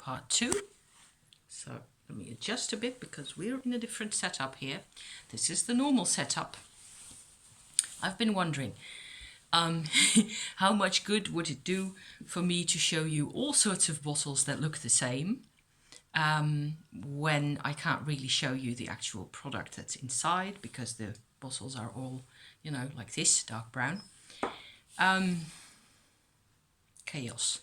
part 2. So let me adjust a bit because we're in a different setup here. This is the normal setup. I've been wondering how much good would it do for me to show you all sorts of bottles that look the same when I can't really show you the actual product that's inside because the bottles are all, you know, like this, dark brown. Chaos.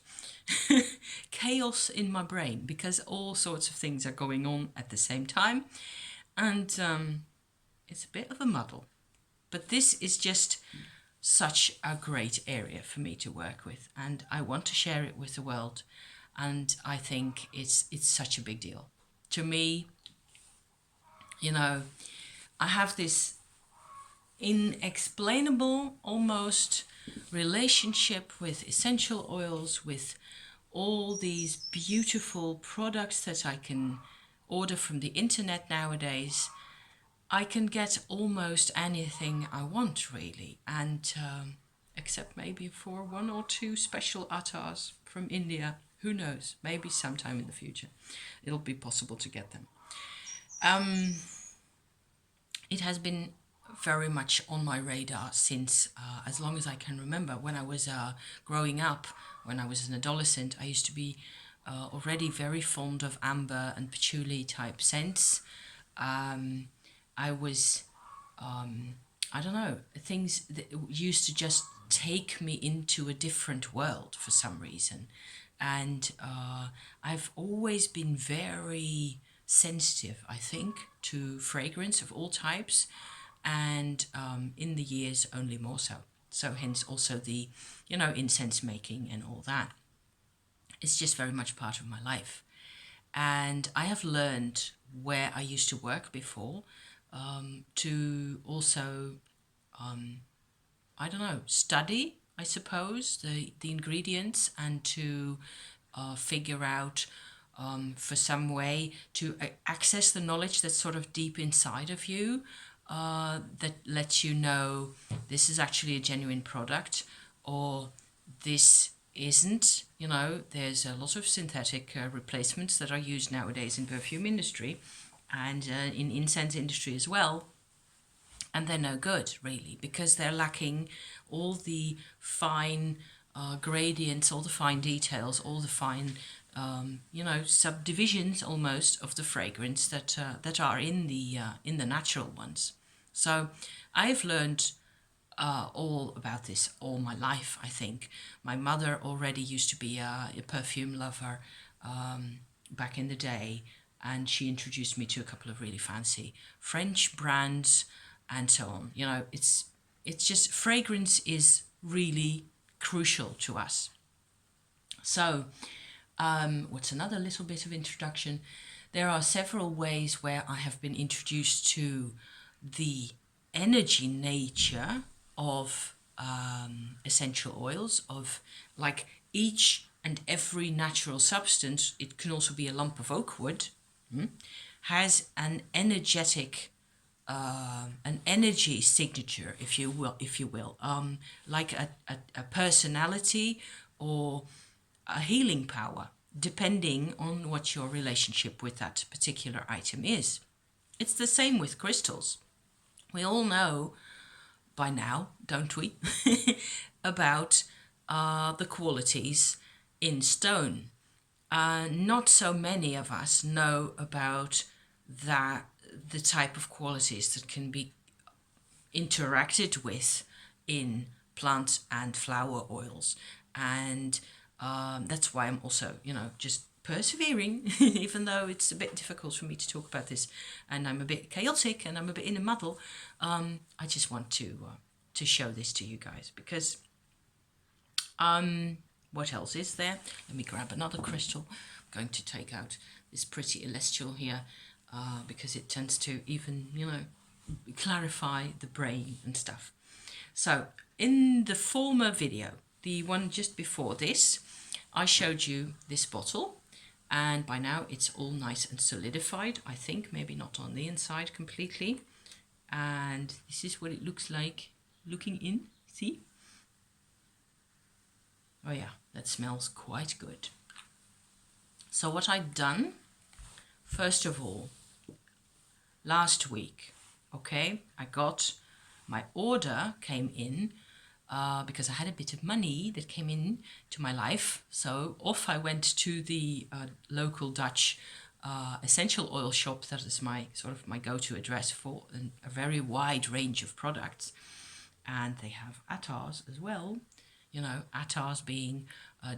Chaos in my brain because all sorts of things are going on at the same time, and it's a bit of a muddle. But this is just such a great area for me to work with, and I want to share it with the world, and I think it's such a big deal. To me, you know, I have this inexplainable almost relationship with essential oils, with all these beautiful products that I can order from the internet nowadays. I can get almost anything I want, really, and except maybe for 1 or 2 special atars from India. Who knows? Maybe sometime in the future it'll be possible to get them. It has been very much on my radar since as long as I can remember. When I was growing up, when I was an adolescent, I used to be already very fond of amber and patchouli type scents. I was, I don't know, things that used to just take me into a different world for some reason. And I've always been very sensitive, I think, to fragrance of all types. And in the years, only more so. So hence also the, you know, incense making and all that. It's just very much part of my life. And I have learned where I used to work before to also, I don't know, study, I suppose, the ingredients and to figure out for some way to access the knowledge that's sort of deep inside of you that lets you know this is actually a genuine product or this isn't. You know, there's a lot of synthetic replacements that are used nowadays in perfume industry and in incense industry as well. And they're no good, really, because they're lacking all the fine gradients, all the fine details, all the fine, you know, subdivisions almost of the fragrance that are in the natural ones. So I've learned all about this all my life, I think. My mother already used to be a perfume lover back in the day, and she introduced me to a couple of really fancy French brands and so on. You know, it's just fragrance is really crucial to us. So what's another little bit of introduction? There are several ways where I have been introduced to the energy nature of essential oils, of like each and every natural substance. It can also be a lump of oak wood, has an energetic an energy signature, if you will, like a personality or a healing power, depending on what your relationship with that particular item is. It's the same with crystals. We all know by now, don't we, about the qualities in stone. Not so many of us know about that, the type of qualities that can be interacted with in plant and flower oils. And that's why I'm also, you know, just persevering, even though it's a bit difficult for me to talk about this and I'm a bit chaotic and I'm a bit in a muddle. I just want to show this to you guys because what else is there? Let me grab another crystal. I'm going to take out this pretty celestial here because it tends to even, you know, clarify the brain and stuff. So in the former video, the one just before this, I showed you this bottle, and by now it's all nice and solidified, I think, maybe not on the inside completely. And this is what it looks like looking in, see? Oh yeah, that smells quite good. So what I've done, first of all, last week, okay, I got my order came in because I had a bit of money that came in to my life. So off I went to the local Dutch essential oil shop. That is my sort of my go-to address for a very wide range of products. And they have attars as well. You know, attars being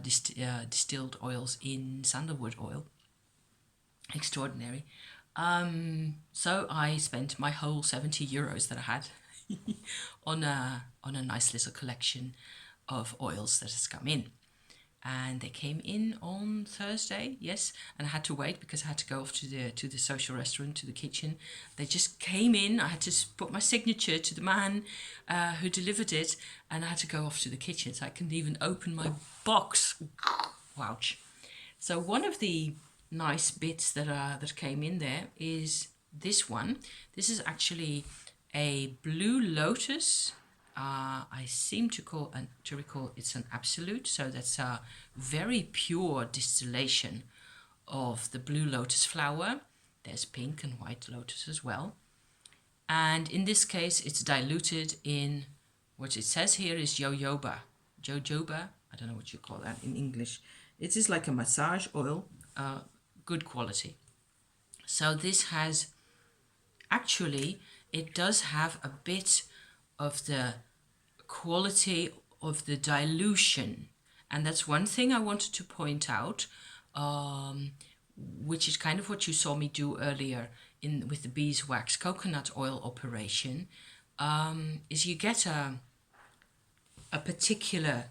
distilled oils in sandalwood oil. Extraordinary. So I spent my whole 70 euros that I had on a nice little collection of oils that has come in. And they came in on Thursday, yes, and I had to wait because I had to go off to the social restaurant, to the kitchen. They just came in. I had to put my signature to the man who delivered it, and I had to go off to the kitchen, so I couldn't even open my box. Ouch. So one of the nice bits that came in there is this one. This is actually a Blue Lotus. I seem to recall it's an absolute, so that's a very pure distillation of the Blue Lotus flower. There's pink and white lotus as well. And in this case, it's diluted in what it says here is jojoba. Jojoba, I don't know what you call that in English. It is like a massage oil, good quality. So this has, actually, it does have a bit of the quality of the dilution. And that's one thing I wanted to point out, which is kind of what you saw me do earlier with the beeswax coconut oil operation, is you get a particular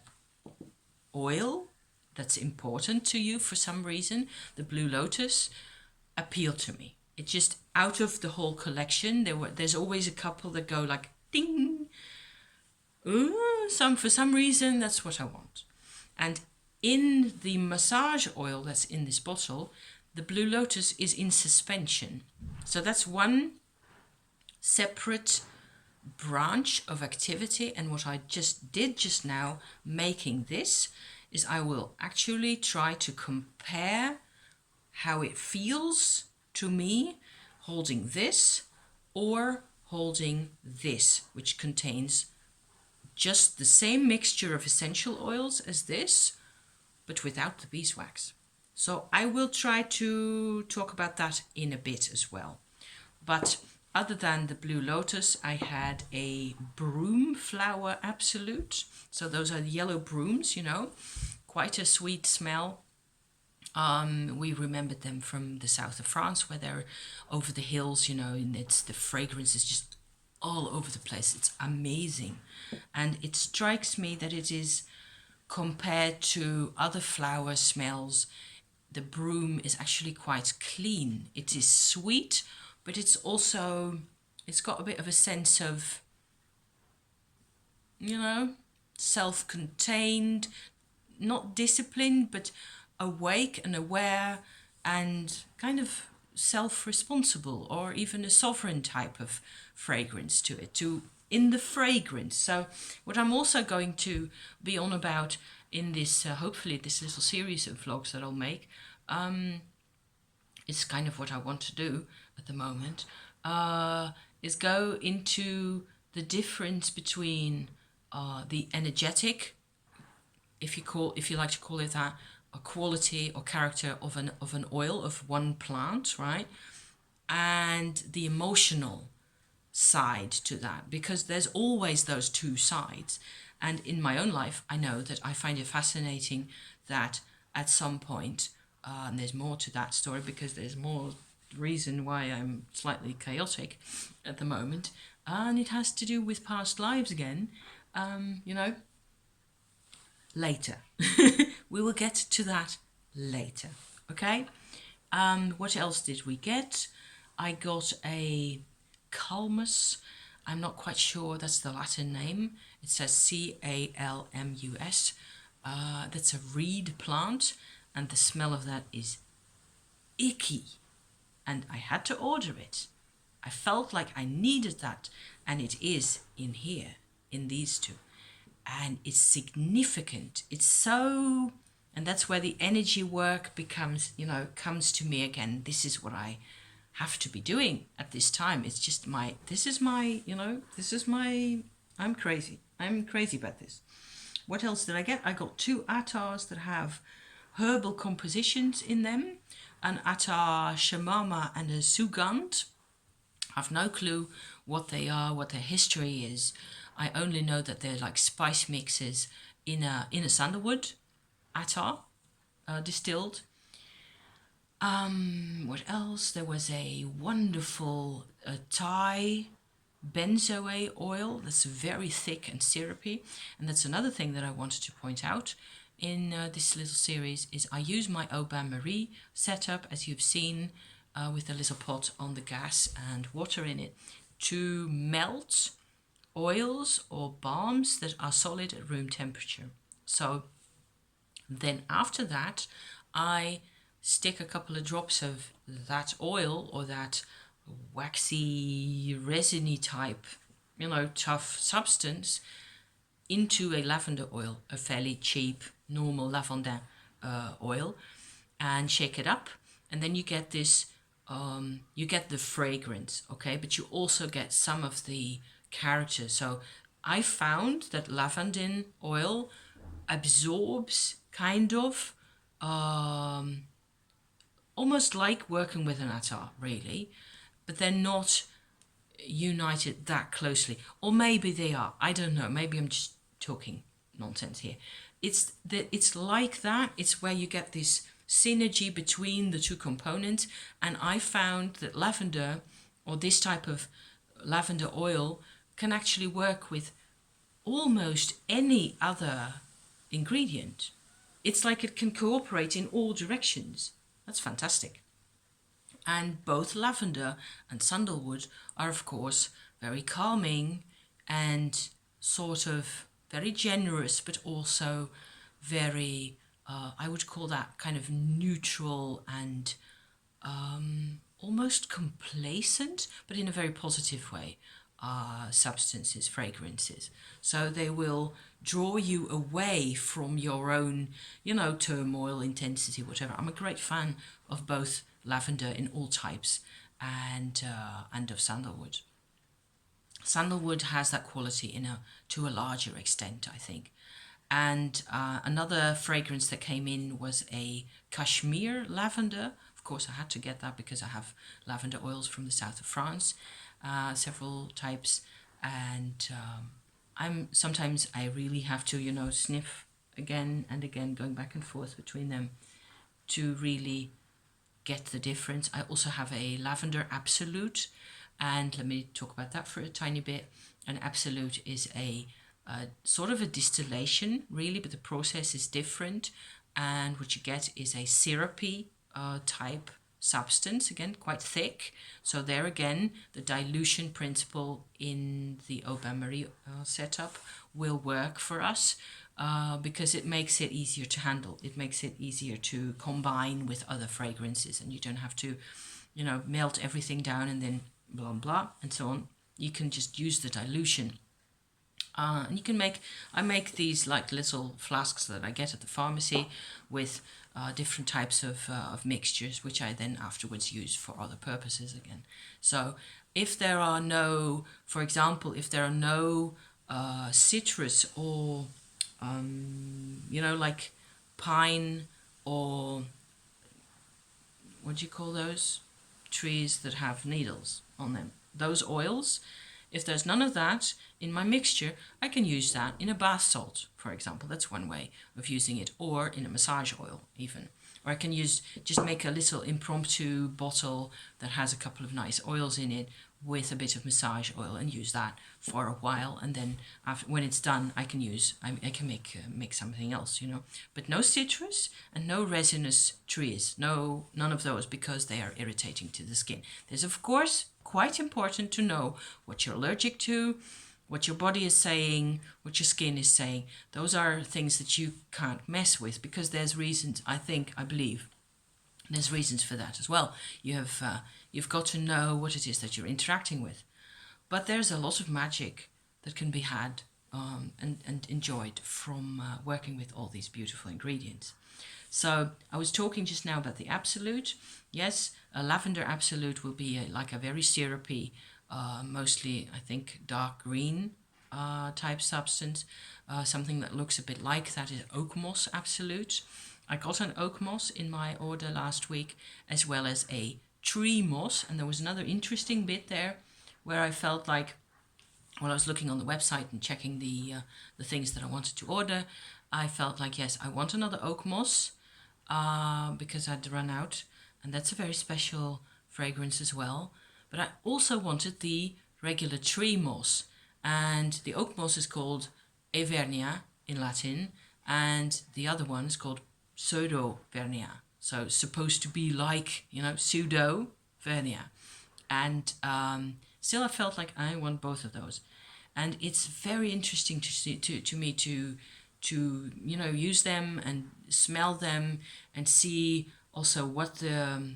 oil that's important to you for some reason. The Blue Lotus appealed to me. It just, out of the whole collection, there's always a couple that go like ding. For some reason, that's what I want. And in the massage oil that's in this bottle, the Blue Lotus is in suspension. So that's one separate branch of activity. And what I just did just now, making this, is I will actually try to compare how it feels to me holding this or holding this, which contains just the same mixture of essential oils as this, but without the beeswax. So I will try to talk about that in a bit as well. But other than the Blue Lotus, I had a broom flower absolute. So those are the yellow brooms, you know, quite a sweet smell. We remembered them from the south of France, where they're over the hills, you know, and the fragrance is just all over the place. It's amazing. And it strikes me that it is, compared to other flower smells, the broom is actually quite clean. It is sweet, but it's got a bit of a sense of, you know, self-contained, not disciplined, but awake and aware and kind of self-responsible, or even a sovereign type of fragrance to it, in the fragrance. So what I'm also going to be on about in this, hopefully this little series of vlogs that I'll make, it's kind of what I want to do at the moment, is go into the difference between the energetic, if you like to call it that, a quality or character of an oil of one plant, right, and the emotional side to that, because there's always those two sides. And in my own life, I know that I find it fascinating that at some point, and there's more to that story because there's more reason why I'm slightly chaotic at the moment, and it has to do with past lives again, you know, later. We will get to that later, okay? What else did we get? I got a calmus. I'm not quite sure that's the Latin name. It says calmus. That's a reed plant, and the smell of that is icky. And I had to order it. I felt like I needed that, and it is in here, in these two. And it's significant. It's so And that's where the energy work becomes, comes to me again. This is what I have to be doing at this time. It's just I'm crazy. I'm crazy about this. What else did I get? I got 2 attars that have herbal compositions in them, an attar shamama and a sugand. I have no clue what they are, what their history is. I only know that they're like spice mixes in a sandalwood attar, distilled. What else? There was a wonderful Thai benzoate oil that's very thick and syrupy, and that's another thing that I wanted to point out in this little series is I use my Au Bain Marie setup, as you've seen, with a little pot on the gas and water in it, to melt oils or balms that are solid at room temperature. So then after that, I stick a couple of drops of that oil or that waxy, resiny type, tough substance into a lavender oil, a fairly cheap, normal lavender oil, and shake it up. And then you get this, you get the fragrance, okay? But you also get some of the character. So I found that lavender oil absorbs kind of, almost like working with an attar, really, but they're not united that closely. Or maybe they are. I don't know. Maybe I'm just talking nonsense here. It's like that. It's where you get this synergy between the 2 components. And I found that lavender, or this type of lavender oil, can actually work with almost any other ingredient. It's like it can cooperate in all directions. That's fantastic. And both lavender and sandalwood are, of course, very calming and sort of very generous, but also very, I would call that kind of neutral and almost complacent, but in a very positive way, substances, fragrances. So they will draw you away from your own, turmoil, intensity, whatever. I'm a great fan of both lavender in all types and of sandalwood. Sandalwood has that quality to a larger extent, I think. And another fragrance that came in was a cashmere lavender. Of course, I had to get that because I have lavender oils from the south of France, several types. And I really have to, sniff again and again, going back and forth between them to really get the difference. I also have a lavender absolute, and let me talk about that for a tiny bit. An absolute is a sort of a distillation, really, but the process is different. And what you get is a syrupy type substance, again, quite thick. So there again, the dilution principle in the Au Bain Marie setup will work for us because it makes it easier to handle. It makes it easier to combine with other fragrances, and you don't have to, melt everything down and then blah, blah, and so on. You can just use the dilution. And you can I make these like little flasks that I get at the pharmacy with different types of mixtures, which I then afterwards use for other purposes again. So if there are no, for example, if there are no citrus or, like pine or what do you call those trees that have needles on them? Those oils, if there's none of that in my mixture, I can use that in a bath salt, for example. That's one way of using it, or in a massage oil even. Or I can just make a little impromptu bottle that has a couple of nice oils in it with a bit of massage oil and use that for a while. And then when it's done, I can make something else, But no citrus and no resinous trees, none of those, because they are irritating to the skin. There's, of course, quite important to know what you're allergic to, what your body is saying, what your skin is saying. Those are things that you can't mess with, because there's reasons, I believe, there's reasons for that as well. You've got to know what it is that you're interacting with. But there's a lot of magic that can be had and enjoyed from working with all these beautiful ingredients. So I was talking just now about the absolute. Yes, a lavender absolute will be like a very syrupy, mostly I think dark green type substance. Something that looks a bit like that is oak moss absolute. I got an oak moss in my order last week, as well as a tree moss. And there was another interesting bit there where I felt like, while I was looking on the website and checking the things that I wanted to order, I felt like, yes, I want another oak moss because I'd run out, and that's a very special fragrance as well. But I also wanted the regular tree moss, and the oak moss is called Evernia in Latin, and the other one is called Pseudo Vernia. So supposed to be like, pseudo Vernia. And still I felt like I want both of those. And it's very interesting to see, to me to use them and smell them and see also what the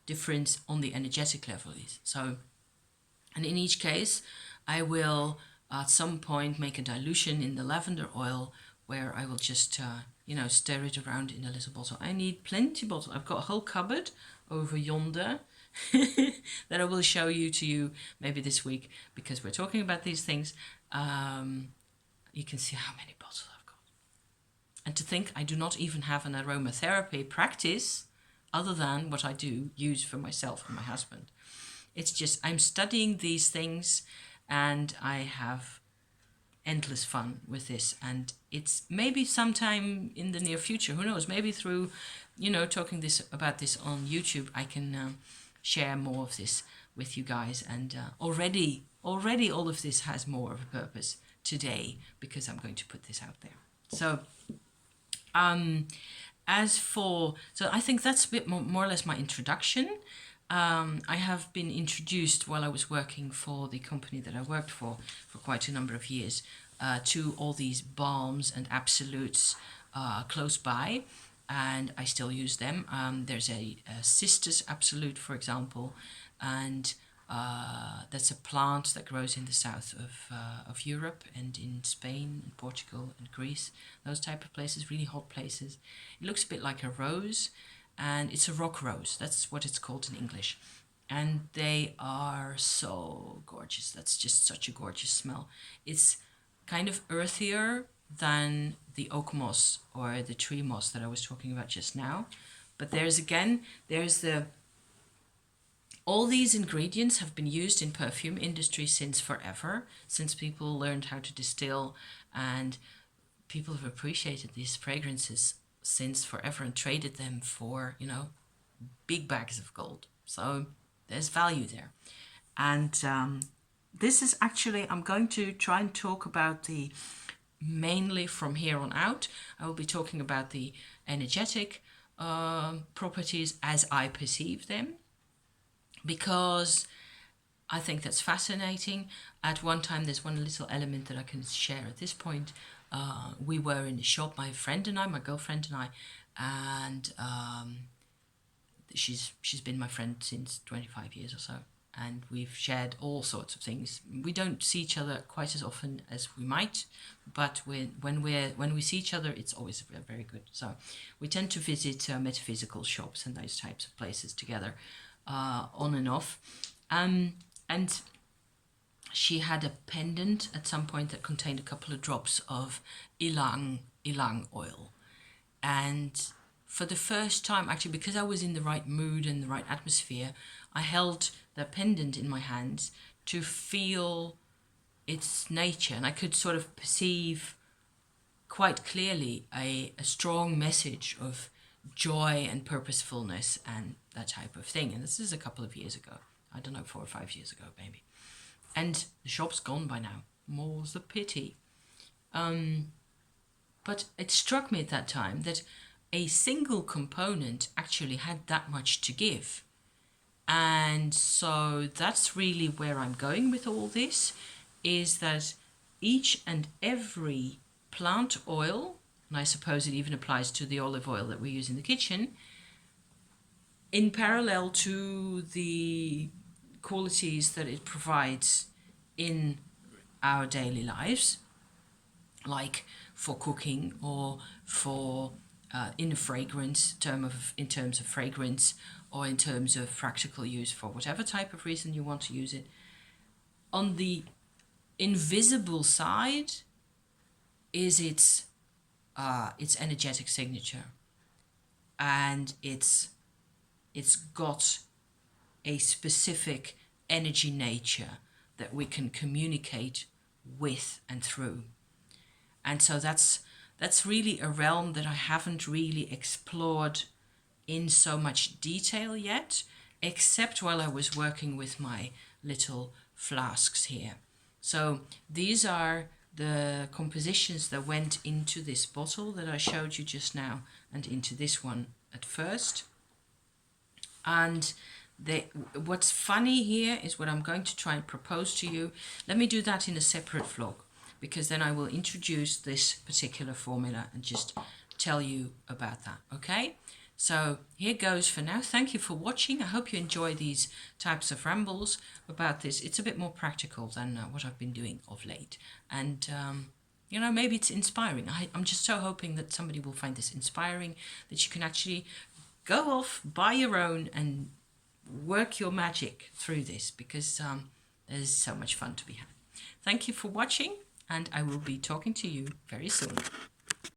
difference on the energetic level is. So, and in each case, I will at some point make a dilution in the lavender oil where I will just stir it around in a little bottle. I need plenty bottles. I've got a whole cupboard over yonder that I will show you maybe this week, because we're talking about these things. You can see how many bottles I've got. And to think I do not even have an aromatherapy practice other than what I do use for myself and my husband. It's just I'm studying these things and I have endless fun with this, and it's maybe sometime in the near future, who knows, maybe through talking about this on YouTube, I can share more of this with you guys. And already all of this has more of a purpose today because I'm going to put this out there. So so I think that's a bit more or less my introduction. I have been introduced while I was working for the company that I worked for quite a number of years to all these balms and absolutes close by, and I still use them. There's a cistus absolute, for example, and that's a plant that grows in the south of Europe and in Spain and Portugal and Greece, those type of places, really hot places. It looks a bit like a rose, and it's a rock rose. That's what it's called in English. And they are so gorgeous. That's just such a gorgeous smell. It's kind of earthier than the oak moss or the tree moss that I was talking about just now. But all these ingredients have been used in perfume industry since forever, since people learned how to distill, and people have appreciated these fragrances since forever and traded them for, big bags of gold. So there's value there. And this is actually, I'm going to try and talk about mainly from here on out, I will be talking about the energetic properties as I perceive them, because I think that's fascinating. At one time, there's one little element that I can share at this point. We were in a shop, my girlfriend and I, and she's been my friend since 25 years or so, and we've shared all sorts of things. We don't see each other quite as often as we might, but when we see each other, it's always very, very good. So we tend to visit metaphysical shops and those types of places together, on and off, and she had a pendant at some point that contained a couple of drops of ylang oil. And for the first time, actually, because I was in the right mood and the right atmosphere, I held the pendant in my hands to feel its nature. And I could sort of perceive quite clearly a strong message of joy and purposefulness and that type of thing. And this is a couple of years ago. I don't know, 4 or 5 years ago, maybe. And the shop's gone by now. More's the pity. But it struck me at that time that a single component actually had that much to give. And so that's really where I'm going with all this, is that each and every plant oil, and I suppose it even applies to the olive oil that we use in the kitchen, in parallel to the qualities that it provides in our daily lives, like for cooking or for in a fragrance in terms of fragrance, or in terms of practical use for whatever type of reason you want to use it. On the invisible side is its energetic signature, and it's got a specific energy nature that we can communicate with and through. And so that's really a realm that I haven't really explored in so much detail yet, except while I was working with my little flasks here. So these are the compositions that went into this bottle that I showed you just now, and into this one at first. And what's funny here is what I'm going to try and propose to you. Let me do that in a separate vlog, because then I will introduce this particular formula and just tell you about that, okay? So here goes for now. Thank you for watching. I hope you enjoy these types of rambles about this. It's a bit more practical than what I've been doing of late. And, you know, maybe it's inspiring. I'm just so hoping that somebody will find this inspiring, that you can actually go off, buy your own, and work your magic through this, because there's so much fun to be had. Thank you for watching, and I will be talking to you very soon.